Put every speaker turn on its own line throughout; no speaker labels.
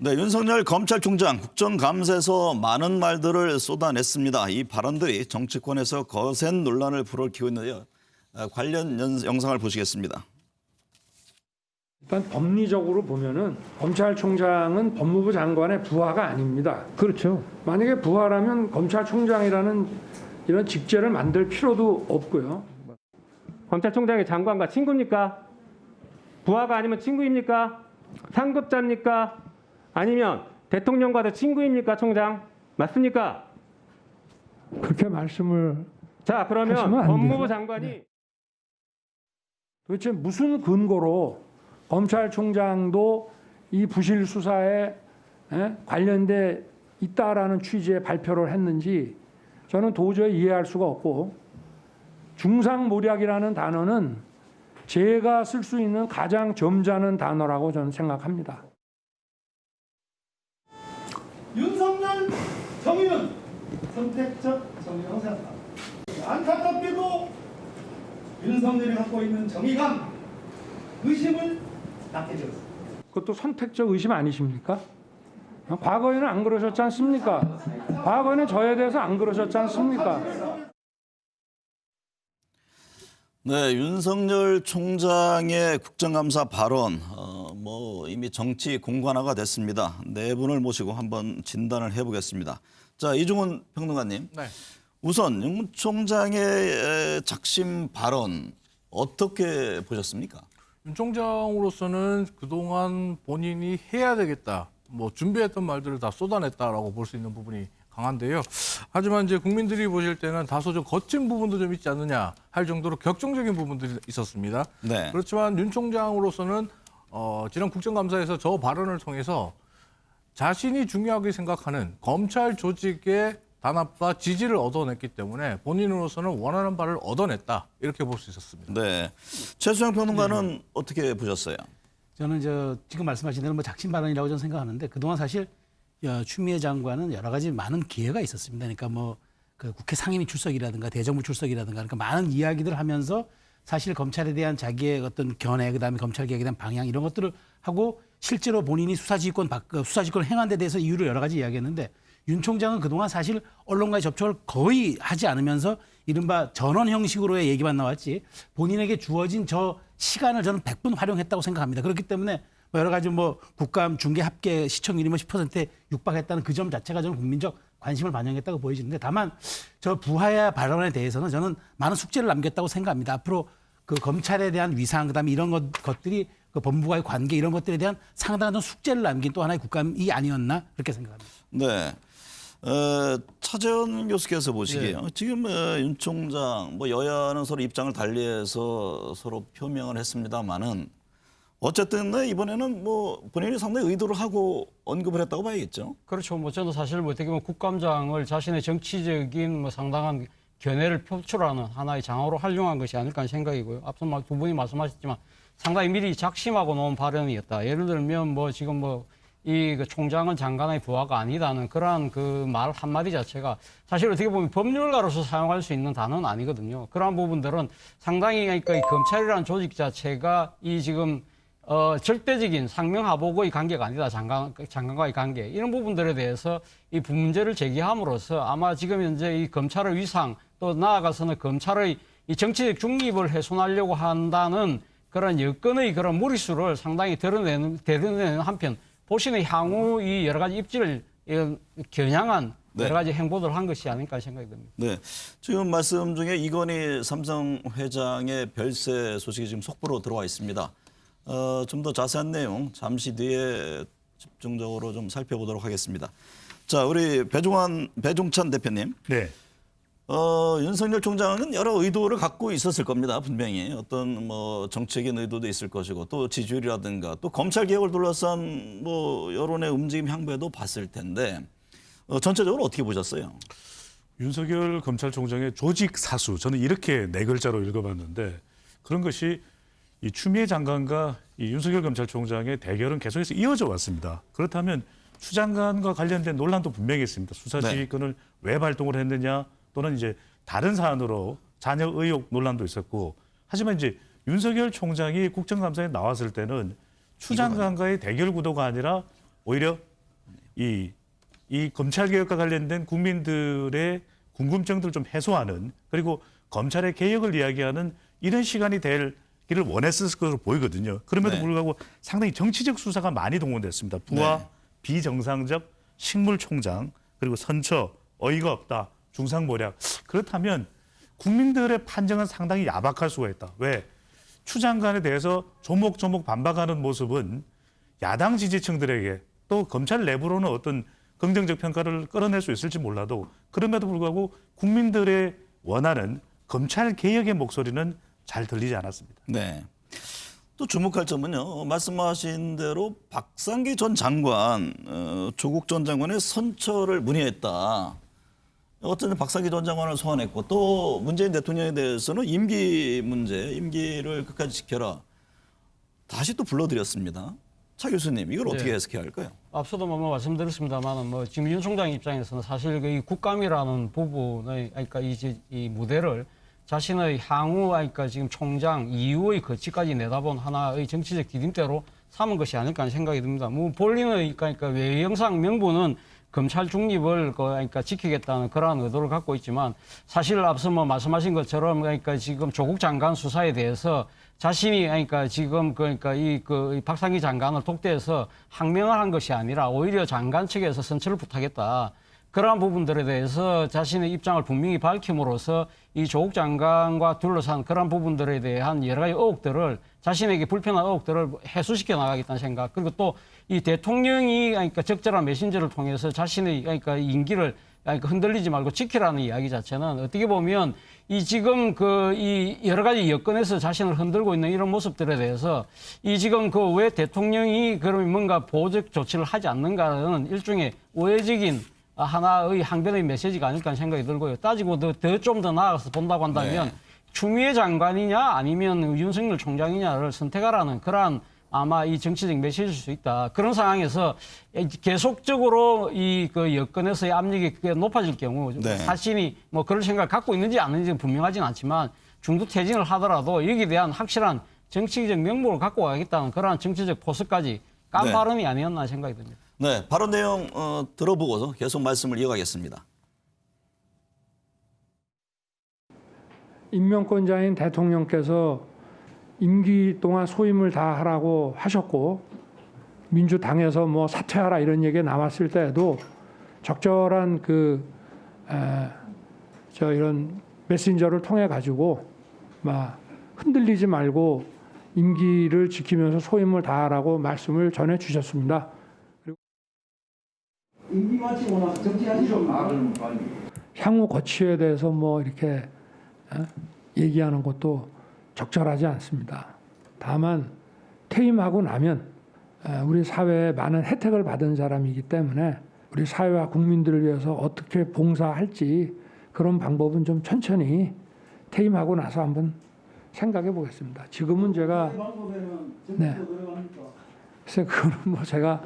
네, 윤석열 검찰총장 국정감사에서 많은 말들을 쏟아냈습니다. 이 발언들이 정치권에서 거센 논란을 불어일으키고 있는데요. 관련 영상을 보시겠습니다.
일단 법리적으로 보면은 검찰총장은 법무부 장관의 부하가 아닙니다.
그렇죠.
만약에 부하라면 검찰총장이라는 이런 직제를 만들 필요도 없고요.
검찰총장이 장관과 친구입니까? 부하가 아니면 친구입니까? 상급자입니까? 아니면 대통령과도 친구입니까, 총장? 맞습니까?
그렇게 말씀을
자, 그러면
하시면 안
법무부
돼요.
장관이
도대체 무슨 근거로 검찰총장도 이 부실 수사에 관련돼 있다라는 취지의 발표를 했는지 저는 도저히 이해할 수가 없고, 중상모략이라는 단어는 제가 쓸 수 있는 가장 점잖은 단어라고 저는 생각합니다.
윤석열 정의는 선택적 정의라고 생각합니다. 안타깝게도 윤석열이 갖고 있는 정의감, 의심을 낳게 되었습니다.
그것도 선택적 의심 아니십니까? 과거에는 안 그러셨지 않습니까? 과거에는 저에 대해서 안 그러셨지 않습니까?
네, 윤석열 총장의 국정감사 발언 이미 정치 공관화가 됐습니다. 네 분을 모시고 한번 진단을 해보겠습니다. 자, 이종훈 평론가님.
네.
우선 윤 총장의 작심 발언 어떻게 보셨습니까?
윤 총장으로서는 그동안 본인이 해야 되겠다, 준비했던 말들을 다 쏟아냈다라고 볼 수 있는 부분이 강한데요. 하지만 이제 국민들이 보실 때는 다소 좀 거친 부분도 좀 있지 않느냐 할 정도로 격정적인 부분들이 있었습니다.
네.
그렇지만 윤 총장으로서는 지난 국정감사에서 저 발언을 통해서 자신이 중요하게 생각하는 검찰 조직의 단합과 지지를 얻어냈기 때문에 본인으로서는 원하는 바를 얻어냈다, 이렇게 볼 수 있었습니다.
네, 최수영 평론가는 어떻게 보셨어요?
저는 지금 말씀하신 대로 작심 발언이라고 저는 생각하는데, 그동안 사실 추미애 장관은 여러 가지 많은 기회가 있었습니다. 그러니까 그 국회 상임위 출석이라든가 대정부 출석이라든가, 그러니까 많은 이야기들을 하면서 사실 검찰에 대한 자기의 어떤 견해, 그다음에 검찰 개혁에 대한 방향, 이런 것들을 하고 실제로 본인이 수사지휘권을 행한 데 대해서 이유를 여러 가지 이야기했는데, 윤 총장은 그동안 사실 언론과의 접촉을 거의 하지 않으면서 이른바 전원 형식으로의 얘기만 나왔지, 본인에게 주어진 저 시간을 저는 100분 활용했다고 생각합니다. 그렇기 때문에 여러 가지 국감 중계 합계 시청률이 10%에 육박했다는 그 점 자체가 저는 국민적 관심을 반영했다고 보여지는데, 다만 저 부하야 발언에 대해서는 저는 많은 숙제를 남겼다고 생각합니다. 앞으로 그 검찰에 대한 위상, 그다음에 이런 것들이 그 법무부와의 관계, 이런 것들에 대한 상당한 숙제를 남긴 또 하나의 국감이 아니었나, 그렇게 생각합니다.
네. 차재원 교수께서 보시기에 지금 윤 총장 여야는 서로 입장을 달리해서 서로 표명을 했습니다만은 어쨌든 이번에는 본인이 상당히 의도를 하고 언급을 했다고 봐야겠죠.
그렇죠. 저는 사실 어떻게 보면 국감장을 자신의 정치적인 상당한 견해를 표출하는 하나의 장으로 활용한 것이 아닐까 하는 생각이고요. 앞서 두 분이 말씀하셨지만 상당히 미리 작심하고 놓은 발언이었다. 예를 들면 지금 이 총장은 장관의 부하가 아니다는 그러한 그 말 한마디 자체가 사실 어떻게 보면 법률가로서 사용할 수 있는 단어는 아니거든요. 그러한 부분들은 상당히, 그러니까 이 검찰이라는 조직 자체가 이 지금 절대적인 상명하복의 관계가 아니다. 장관과의 관계, 이런 부분들에 대해서 이 문제를 제기함으로써 아마 지금 현재 이 검찰의 위상, 또 나아가서는 검찰의 이 정치적 중립을 훼손하려고 한다는 그런 여건의 그런 무리수를 상당히 드러내는 한편, 보시는 향후 이 여러 가지 입지를 겨냥한 여러 가지 행보들을 한 것이 아닐까 생각이 듭니다.
네, 지금 말씀 중에 이건희 삼성 회장의 별세 소식이 지금 속보로 들어와 있습니다. 좀 더 자세한 내용 잠시 뒤에 집중적으로 좀 살펴보도록 하겠습니다. 자, 우리 배종찬 대표님.
네.
윤석열 총장은 여러 의도를 갖고 있었을 겁니다. 분명히 어떤 정책인 의도도 있을 것이고, 또 지지율이라든가 또 검찰 개혁을 둘러싼 여론의 움직임 향배도 봤을 텐데 전체적으로 어떻게 보셨어요?
윤석열 검찰총장의 조직 사수, 저는 이렇게 네 글자로 읽어봤는데, 그런 것이 이 추미애 장관과 이 윤석열 검찰총장의 대결은 계속해서 이어져 왔습니다. 그렇다면 추 장관과 관련된 논란도 분명히 있습니다. 수사지휘권을 왜 발동을 했느냐, 또는 이제 다른 사안으로 자녀 의혹 논란도 있었고, 하지만 이제 윤석열 총장이 국정감사에 나왔을 때는 추 장관과의 대결 구도가 아니라 오히려 이 검찰 개혁과 관련된 국민들의 궁금증들을 좀 해소하는, 그리고 검찰의 개혁을 이야기하는 이런 시간이 되기를 원했을 것으로 보이거든요. 그럼에도
네.
불구하고 상당히 정치적 수사가 많이 동원됐습니다. 부와
네.
비정상적 식물총장, 그리고 선처, 어이가 없다, 중상모략. 그렇다면 국민들의 판정은 상당히 야박할 수가 있다. 왜? 추 장관에 대해서 조목조목 반박하는 모습은 야당 지지층들에게, 또 검찰 내부로는 어떤 긍정적 평가를 끌어낼 수 있을지 몰라도, 그럼에도 불구하고 국민들의 원하는 검찰 개혁의 목소리는 잘 들리지 않았습니다.
네. 또 주목할 점은요. 말씀하신 대로 박상기 전 장관, 조국 전 장관의 선처를 문의했다. 어쨌든 박상기 전 장관을 소환했고, 또 문재인 대통령에 대해서는 임기 문제, 임기를 끝까지 지켜라. 다시 또 불러드렸습니다. 차 교수님, 이걸 어떻게
네.
해석해야 할까요?
앞서도 뭐 말씀드렸습니다만 지금 윤 총장 입장에서는 사실 이 국감이라는 부분의 그러니까 이 무대를 자신의 향후 그러니까 지금 총장 이후의 거치까지 내다본 하나의 정치적 디딤대로 삼은 것이 아닐까 하는 생각이 듭니다. 뭐 본인의 그러니까 외형상 명분은 검찰 중립을 그러니까 지키겠다는 그러한 의도를 갖고 있지만, 사실 앞서 뭐 말씀하신 것처럼 그러니까 지금 조국 장관 수사에 대해서 자신이 그러니까 지금 그러니까 이 박상기 장관을 독대해서 항명을 한 것이 아니라 오히려 장관 측에서 선처를 부탁했다. 그러한 부분들에 대해서 자신의 입장을 분명히 밝힘으로써 이 조국 장관과 둘러싼 그런 부분들에 대한 여러 가지 의혹들을, 자신에게 불편한 의혹들을 해소시켜 나가겠다는 생각, 그리고 또 이 대통령이 그러니까 적절한 메신저를 통해서 자신의 그러니까 임기를 그러니까 흔들리지 말고 지키라는 이야기 자체는 어떻게 보면 이 지금 이 여러 가지 여건에서 자신을 흔들고 있는 이런 모습들에 대해서 이 지금 왜 대통령이 그러면 뭔가 보호적 조치를 하지 않는가는 일종의 오해적인 하나의 항변의 메시지가 아닐까 하는 생각이 들고요. 따지고 좀 더 나아가서 본다고 한다면 추미애 장관이냐 아니면 윤석열 총장이냐를 선택하라는 그러한 아마 이 정치적 메시지일 수 있다. 그런 상황에서 계속적으로 이 여건에서의 압력이 높아질 경우 자신이 뭐 그런 생각을 갖고 있는지 안 있는지 분명하지는 않지만 중도 퇴진을 하더라도 여기에 대한 확실한 정치적 명목을 갖고 가겠다는 그러한 정치적 포스까지 깐 발언이 아니었나 생각이 듭니다.
네, 발언 내용 들어보고서 계속 말씀을 이어가겠습니다.
임명권자인 대통령께서 임기 동안 소임을 다 하라고 하셨고, 민주당에서 뭐 사퇴하라 이런 얘기가 나왔을 때에도 적절한 이런 메신저를 통해 가지고 막 흔들리지 말고 임기를 지키면서 소임을 다하라고 말씀을 전해 주셨습니다. 그리고
임기 마치고 나서 정치하시죠. 말을 빨리.
향후 거취에 대해서 뭐 이렇게 얘기하는 것도 적절하지 않습니다. 다만 퇴임하고 나면 우리 사회에 많은 혜택을 받은 사람이기 때문에 우리 사회와 국민들을 위해서 어떻게 봉사할지 그런 방법은 좀 천천히 퇴임하고 나서 한번 생각해 보겠습니다. 지금은 제가 글쎄 그거는 뭐 제가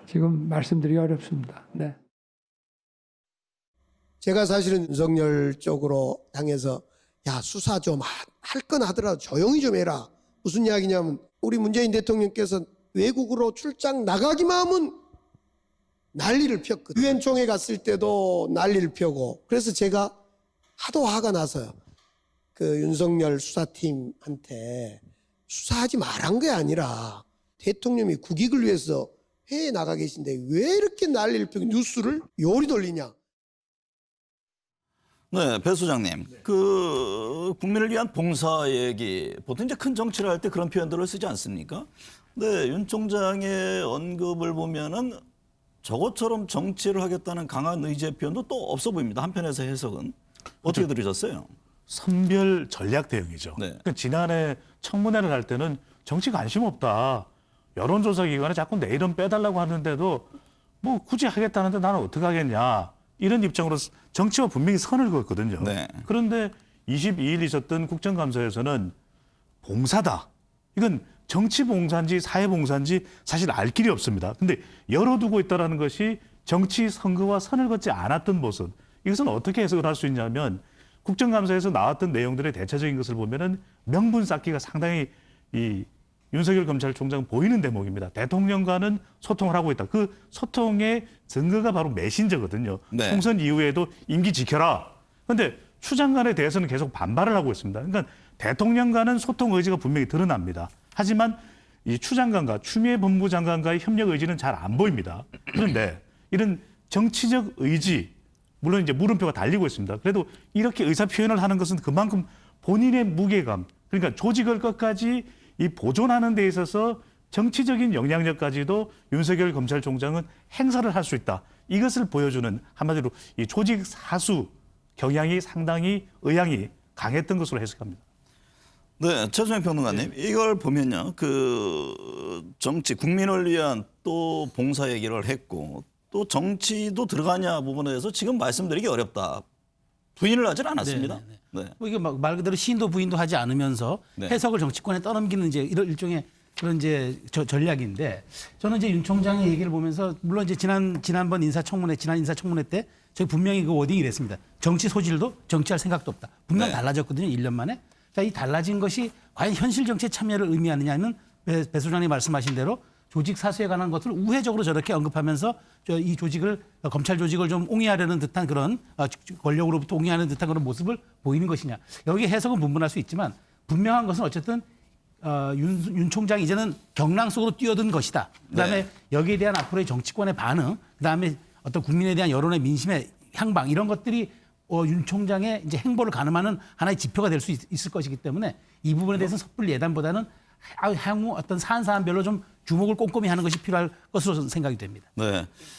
지금 말씀드리기 어렵습니다. 네.
제가 사실은 윤석열 쪽으로 당해서 야 수사 좀 할 건 하더라도 조용히 좀 해라. 무슨 이야기냐면 우리 문재인 대통령께서 외국으로 출장 나가기만 하면 난리를 폈거든요. 유엔 총회 갔을 때도 난리를 펴고, 그래서 제가 하도 화가 나서요. 그 윤석열 수사팀한테 수사하지 말한 게 아니라 대통령이 국익을 위해서 해외에 나가 계신데 왜 이렇게 난리를 펴고 뉴스를 요리 돌리냐.
네, 배 소장님. 국민을 위한 봉사 얘기, 보통 이제 큰 정치를 할 때 그런 표현들을 쓰지 않습니까? 네, 윤 총장의 언급을 보면은 저것처럼 정치를 하겠다는 강한 의지의 표현도 또 없어 보입니다. 한편에서 해석은. 어떻게 들으셨어요?
선별 전략 대응이죠.
네.
그러니까 지난해 청문회를 할 때는 정치 관심 없다. 여론조사 기관에 자꾸 내 이름 빼달라고 하는데도 뭐 굳이 하겠다는데 나는 어떻게 하겠냐. 이런 입장으로 정치와 분명히 선을 그었거든요.
네.
그런데 22일 있었던 국정감사에서는 봉사다. 이건 정치 봉사인지 사회 봉사인지 사실 알 길이 없습니다. 근데 열어두고 있다는 것이 정치 선거와 선을 긋지 않았던 모습. 이것은 어떻게 해석을 할 수 있냐면 국정감사에서 나왔던 내용들의 대체적인 것을 보면은 명분 쌓기가 상당히 윤석열 검찰총장 보이는 대목입니다. 대통령과는 소통을 하고 있다. 그 소통의 증거가 바로 메신저거든요.
네.
총선 이후에도 임기 지켜라. 그런데 추 장관에 대해서는 계속 반발을 하고 있습니다. 그러니까 대통령과는 소통 의지가 분명히 드러납니다. 하지만 이 추 장관과 추미애 법무부 장관과의 협력 의지는 잘 안 보입니다. 그런데 이런 정치적 의지, 물론 이제 물음표가 달리고 있습니다. 그래도 이렇게 의사 표현을 하는 것은 그만큼 본인의 무게감, 그러니까 조직을 끝까지 이 보존하는 데 있어서 정치적인 영향력까지도 윤석열 검찰총장은 행사를 할 수 있다. 이것을 보여주는 한마디로 이 조직 사수 경향이 상당히 의향이 강했던 것으로 해석합니다.
네, 최수영 평론가님, 이걸 보면요, 그 정치 국민을 위한 또 봉사 얘기를 했고 또 정치도 들어가냐 부분에 대해서 지금 말씀드리기 어렵다. 부인을 하질 않았습니다. 네.
뭐 이게 말 그대로 시인도 부인도 하지 않으면서
네.
해석을 정치권에 떠넘기는 이제 이런 일종의 그런 이제 전략인데 저는 이제 윤 총장의 얘기를 보면서 물론 이제 지난 인사청문회 때 저희 분명히 그 워딩이 이랬습니다. 정치 소질도 정치할 생각도 없다. 분명
네.
달라졌거든요. 1년 만에. 자, 이 달라진 것이 과연 현실 정치에 참여를 의미하느냐는 배 소장님 말씀하신 대로 조직 사수에 관한 것을 우회적으로 저렇게 언급하면서 이 조직을 검찰 조직을 좀 옹이하려는 듯한 그런 권력으로부터 옹이하는 듯한 그런 모습을 보이는 것이냐. 여기 해석은 분분할 수 있지만 분명한 것은 어쨌든 윤 총장이 이제는 경랑 속으로 뛰어든 것이다. 그다음에
네.
여기에 대한 앞으로의 정치권의 반응, 그다음에 어떤 국민에 대한 여론의 민심의 향방 이런 것들이 윤 총장의 이제 행보를 가늠하는 하나의 지표가 될 수 있을 것이기 때문에 이 부분에 대해서는 섣불리 예단보다는 향후 어떤 사안별로 좀 주목을 꼼꼼히 하는 것이 필요할 것으로 생각이 됩니다.
네.